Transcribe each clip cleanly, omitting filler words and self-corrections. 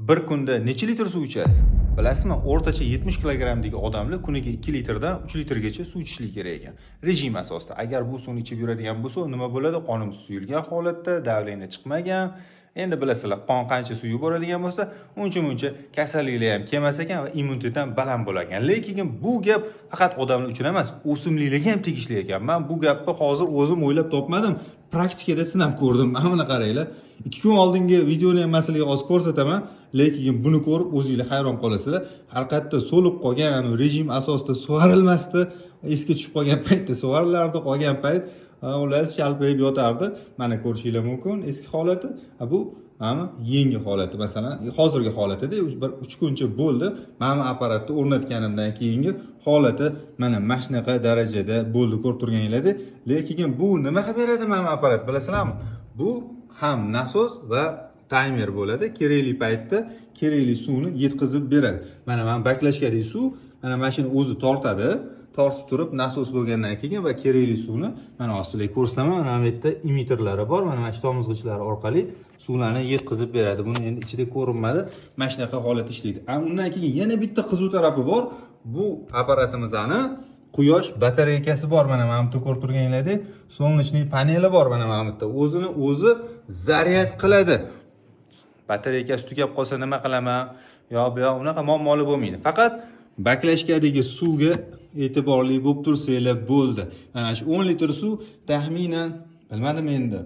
Bir kunda necha litr suv ichasiz? Bilasizmi? O'rtacha 70 kilogramdagi odamlar kuniga 2 litrdan 3 litrgacha suv ichishligi kerak ekan. Rejim asosida. Agar bu suvni ichib yuradigan bo'lsa, nima bo'ladi? Qonimiz suyulgan holatda, davleniya chiqmagan. Endi bilasizlar, qon qancha suv yuboradigan bo'lsa, uncha kasalliklar ham kelmas ekan va immunitet ham baland bo'lar ekan. Lekin bu gap faqat odamlar uchun emas, o'simliklarga ham tegishli ekan. Men bu gapni hozir o'zim o'ylab topmadim. Praktikada sinab ko'rdim. Mana qaranglar. 2 kun oldingi videoni ham masalan hozir ko'rsataman, lekin buni ko'rib o'zingizlar hayron qolasizlar. Haqiqatda so'lib qolgan rejim asosida sug'orilmasdi, esga tushib qolgan paytda sug'orilardi, qolgan payt ular chalpayib yotardi. Mana ko'rishinglar mumkin eski holati. Bu mana yangi holati, masalan, hozirgi holatida 3 kuncha bo'ldi. Mana apparatni o'rnatganimdan keyingi holati mana shunaqa darajada bo'ldi, ko'rib turganinglarda. Lekin bu nima qilib beradi mana apparat, bilasizlarmi? Bu ham nasos va timer bo'ladi. Kerakli paytda kerakli suvni yetkazib beradi. Mana baklashkadagi suv mana mashina o'zi tortadi. Tortib turib nasos bo'lgandan keyin va kerakli suvni mana ostiga ko'rsataman. Mana bu yerda emitorlari bor. Mana shu tomizg'ichlari orqali suvlarni yetkazib beradi. Buni endi ichida ko'rinmadi. Mana shunaqa holat ishlaydi. Undan keyin yana bitta qiziq tarafi bor. Bu apparatimizning quyosh batareykasi bor. Mana bu yerda ko'rib turganinglardek, солнечный paneli bor. Mana bu yerda o'zini o'zi zaryad qiladi. Batareykasi tugab qolsa nima qilaman? Yo bu unaqa muammoli bo'lmaydi. Faqat baklashkadagi suvga e'tiborli bo'lib tursanglar bo'ldi. Mana shu 10 litr suv taxminan bilmadim endi.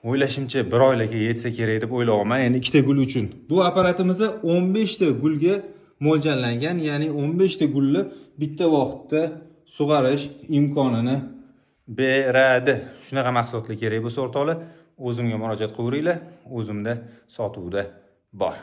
O'ylashimcha 1 oylarga yetsa kerak deb o'ylayapman. Endi 2 ta gul uchun. Bu apparatimizda 15 ta gulga mo'ljallangan, ya'ni 15 ta gulni bitta vaqtda sug'orish imkonini beradi. Shunaqa mahsulotlar kerak bo'lsa o'rtoqlar, o'zimga murojaat qilaveringlar. O'zimda sotuvda bor.